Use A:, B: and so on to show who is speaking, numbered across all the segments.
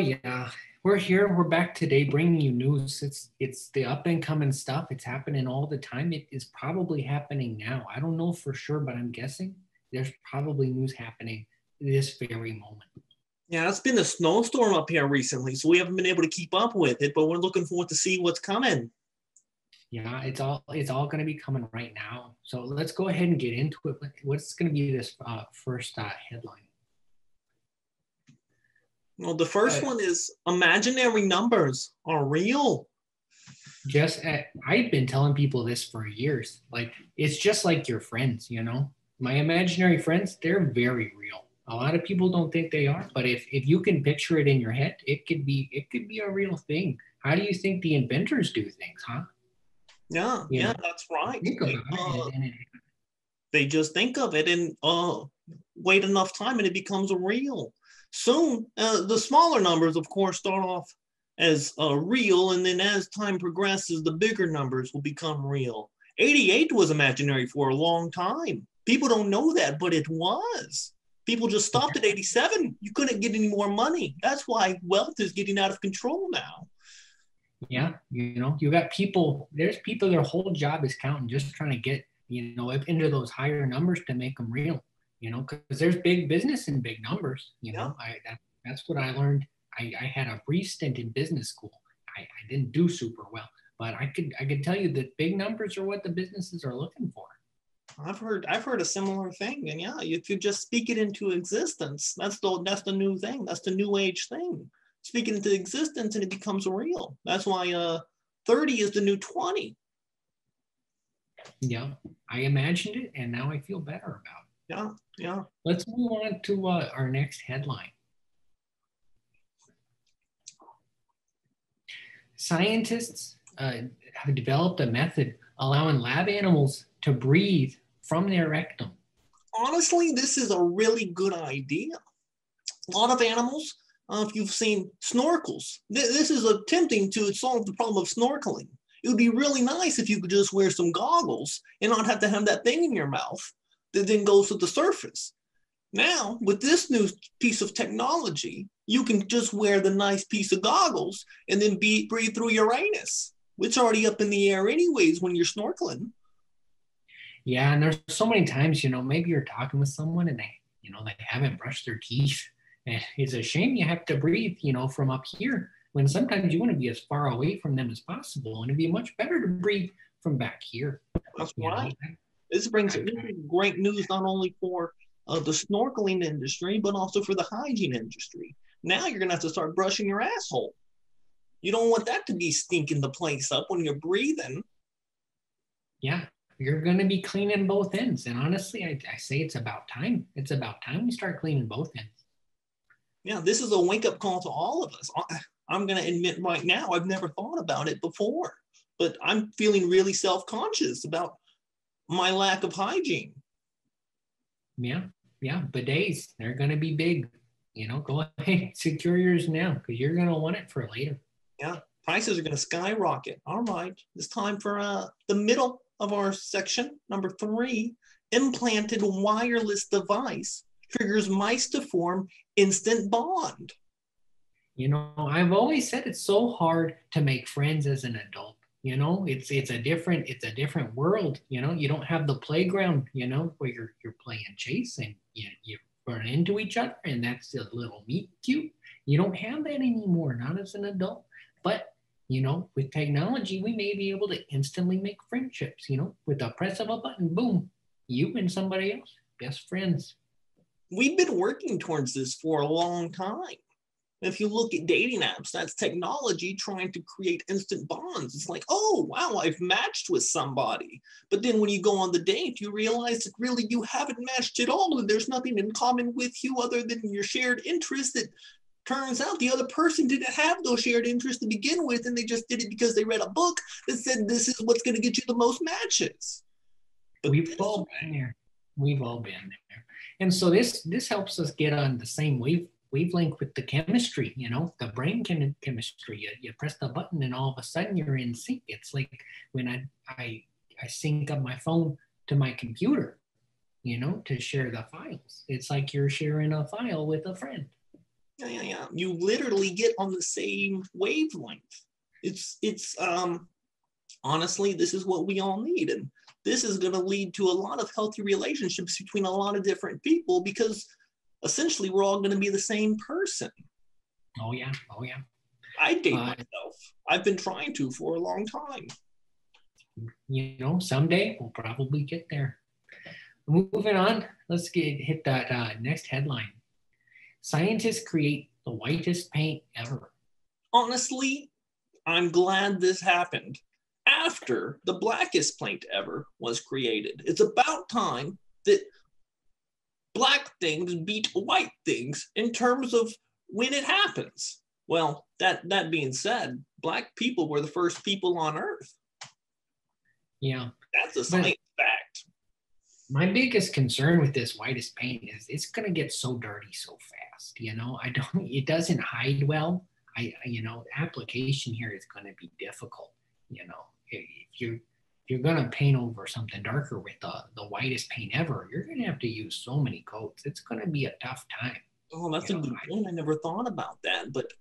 A: yeah, we're here. We're back today, bringing you news. It's the up and coming stuff. It's happening all the time. It is probably happening now. I don't know for sure, but I'm guessing there's probably news happening this very moment.
B: Yeah, it's been a snowstorm up here recently, so we haven't been able to keep up with it, but we're looking forward to see what's coming.
A: Yeah, it's all going to be coming right now. So let's go ahead and get into it. What's going to be this first headline?
B: Well, the first one is imaginary numbers are real.
A: I've been telling people this for years. Like, it's just like your friends, My imaginary friends, they're very real. A lot of people don't think they are, but if you can picture it in your head, it could be a real thing. How do you think the inventors do things, huh?
B: Yeah, that's right.
A: Think about it, and
B: They just think of it and wait enough time and it becomes real. Soon, the smaller numbers, of course, start off as real, and then as time progresses, the bigger numbers will become real. 88 was imaginary for a long time. People don't know that, but it was. People just stopped at 87. You couldn't get any more money. That's why wealth is getting out of control now.
A: Yeah, you got people, there's people, their whole job is counting, just trying to get, into those higher numbers to make them real, because there's big business in big numbers,
B: Yeah.
A: That's what I learned. I had a brief stint in business school. I didn't do super well, but I could tell you that big numbers are what the businesses are looking for.
B: I've heard a similar thing, and yeah, if you just speak it into existence, that's the new thing. That's the new age thing. Speak it into existence, and it becomes real. That's why 30 is the new 20.
A: Yeah, I imagined it, and now I feel better about
B: it. Yeah.
A: Let's move on to our next headline. Scientists have developed a method allowing lab animals to breathe from their rectum.
B: Honestly, this is a really good idea. A lot of animals, if you've seen snorkels, this is attempting to solve the problem of snorkeling. It would be really nice if you could just wear some goggles and not have to have that thing in your mouth that then goes to the surface. Now, with this new piece of technology, you can just wear the nice piece of goggles and then breathe through your anus, which is already up in the air anyways when you're snorkeling.
A: Yeah, and there's so many times, maybe you're talking with someone and they haven't brushed their teeth. And it's a shame you have to breathe, from up here, when sometimes you want to be as far away from them as possible. And it'd be much better to breathe from back here.
B: That's right. This brings great news not only for the snorkeling industry, but also for the hygiene industry. Now you're going to have to start brushing your asshole. You don't want that to be stinking the place up when you're breathing.
A: Yeah, you're going to be cleaning both ends. And honestly, I say it's about time. It's about time we start cleaning both ends.
B: Yeah, this is a wake-up call to all of us. I'm going to admit right now, I've never thought about it before, but I'm feeling really self-conscious about my lack of hygiene.
A: Yeah, bidets, they're going to be big. Go ahead, secure yours now, because you're going to want it for later.
B: Yeah, prices are going to skyrocket. All right, it's time for the middle of our section, number 3. Implanted wireless device triggers mice to form instant bond.
A: I've always said it's so hard to make friends as an adult. It's a different world. You don't have the playground, where you're playing chase and you run into each other, and that's a little meet cute. You don't have that anymore, not as an adult. But with technology, we may be able to instantly make friendships. With the press of a button, boom, you and somebody else, best friends.
B: We've been working towards this for a long time. If you look at dating apps, that's technology trying to create instant bonds. It's like, oh, wow, I've matched with somebody. But then when you go on the date, you realize that really you haven't matched at all, and there's nothing in common with you other than your shared interests. That turns out the other person didn't have those shared interests to begin with, and they just did it because they read a book that said this is what's going to get you the most matches.
A: But we've all been there. And so this helps us get on the same wavelength with the chemistry, the brain chemistry. You press the button and all of a sudden you're in sync. It's like when I sync up my phone to my computer, to share the files. It's like you're sharing a file with a friend.
B: Yeah. You literally get on the same wavelength. It's honestly, this is what we all need. And this is going to lead to a lot of healthy relationships between a lot of different people because essentially we're all going to be the same person.
A: Oh yeah, oh yeah.
B: I date myself. I've been trying to for a long time.
A: You know, someday we'll probably get there. Moving on, let's hit that next headline. Scientists create the whitest paint ever.
B: Honestly, I'm glad this happened after the blackest paint ever was created. It's about time that black things beat white things in terms of when it happens. Well, that being said, black people were the first people on Earth.
A: Yeah.
B: That's a science fact.
A: My biggest concern with this whitest paint is it's going to get so dirty so fast. You know, it doesn't hide well. You know, application here is going to be difficult. You know, if you're going to paint over something darker with the whitest paint ever, you're going to have to use so many coats. It's going to be a tough time.
B: Oh, that's a good point. I never thought about that. But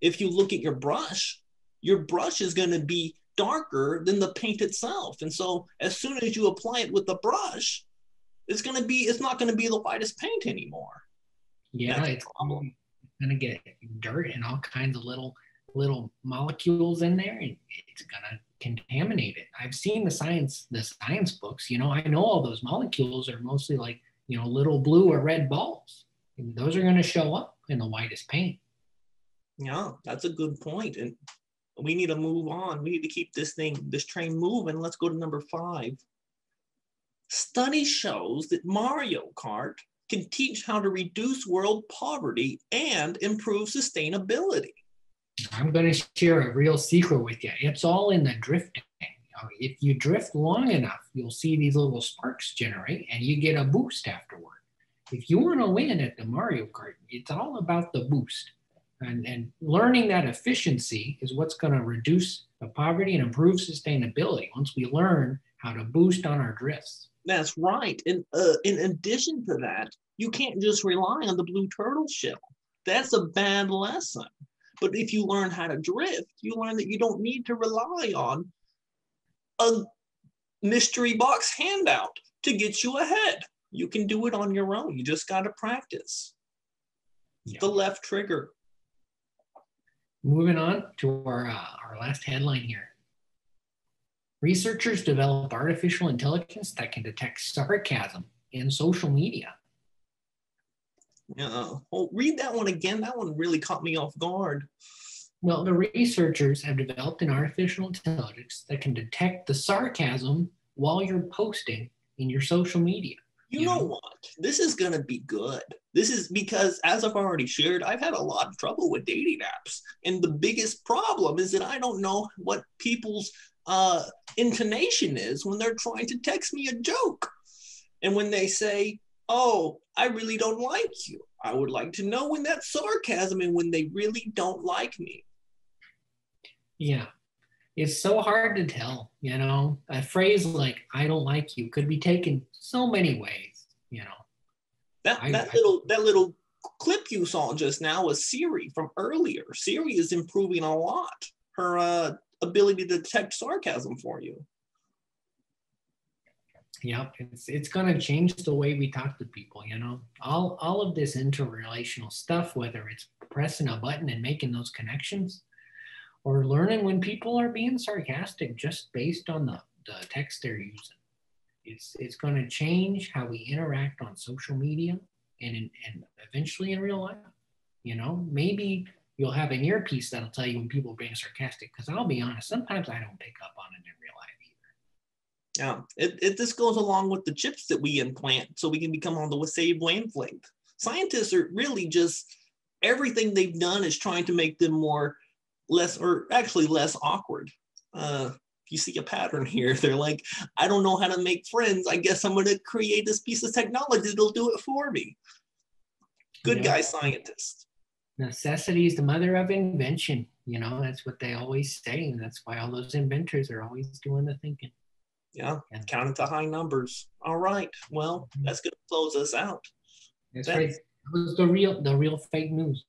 B: if you look at your brush is going to be darker than the paint itself. And so as soon as you apply it with the brush, it's not going to be the whitest paint anymore.
A: Yeah, it's going to get dirt and all kinds of little molecules in there, and it's going to contaminate it. I've seen the science books. You know, I know all those molecules are mostly like, you know, little blue or red balls. And those are going to show up in the whitest paint.
B: Yeah, that's a good point. And we need to move on. We need to keep this train moving. Let's go to number 5. Study shows that Mario Kart can teach how to reduce world poverty and improve sustainability.
A: I'm going to share a real secret with you. It's all in the drifting. If you drift long enough, you'll see these little sparks generate and you get a boost afterward. If you want to win at the Mario Kart, it's all about the boost. And learning that efficiency is what's going to reduce the poverty and improve sustainability once we learn how to boost on our drifts.
B: That's right. And in addition to that, you can't just rely on the blue turtle shell. That's a bad lesson. But if you learn how to drift, you learn that you don't need to rely on a mystery box handout to get you ahead. You can do it on your own. You just got to practice. Yeah. The left trigger.
A: Moving on to our last headline here. Researchers develop artificial intelligence that can detect sarcasm in social media.
B: Read that one again. That one really caught me off guard.
A: Well, the researchers have developed an artificial intelligence that can detect the sarcasm while you're posting in your social media.
B: You know what? This is going to be good. This is because, as I've already shared, I've had a lot of trouble with dating apps. And the biggest problem is that I don't know what people's intonation is when they're trying to text me a joke. And when they say, "Oh, I really don't like you," I would like to know when that's sarcasm and when they really don't like me.
A: Yeah. It's so hard to tell, you know. A phrase like "I don't like you" could be taken so many ways, you know.
B: That little clip you saw just now was Siri from earlier. Siri is improving a lot. Her ability to detect sarcasm for you.
A: Yeah, it's going to change the way we talk to people, you know. All of this interrelational stuff, whether it's pressing a button and making those connections, or learning when people are being sarcastic just based on the text they're using. It's going to change how we interact on social media and eventually in real life. You know, maybe you'll have an earpiece that'll tell you when people are being sarcastic, because I'll be honest, sometimes I don't pick up on it in real life either.
B: Yeah, this goes along with the chips that we implant so we can become on the same wavelength. Scientists are really just, everything they've done is trying to make them less awkward. You see a pattern here. They're like, I don't know how to make friends. I guess I'm going to create this piece of technology that'll do it for me. Good guy scientist.
A: Necessity is the mother of invention. You know, that's what they always say. And that's why all those inventors are always doing the thinking.
B: Yeah, counting to high numbers. All right. Well, that's going to close us out.
A: That's right. That was the real fake news.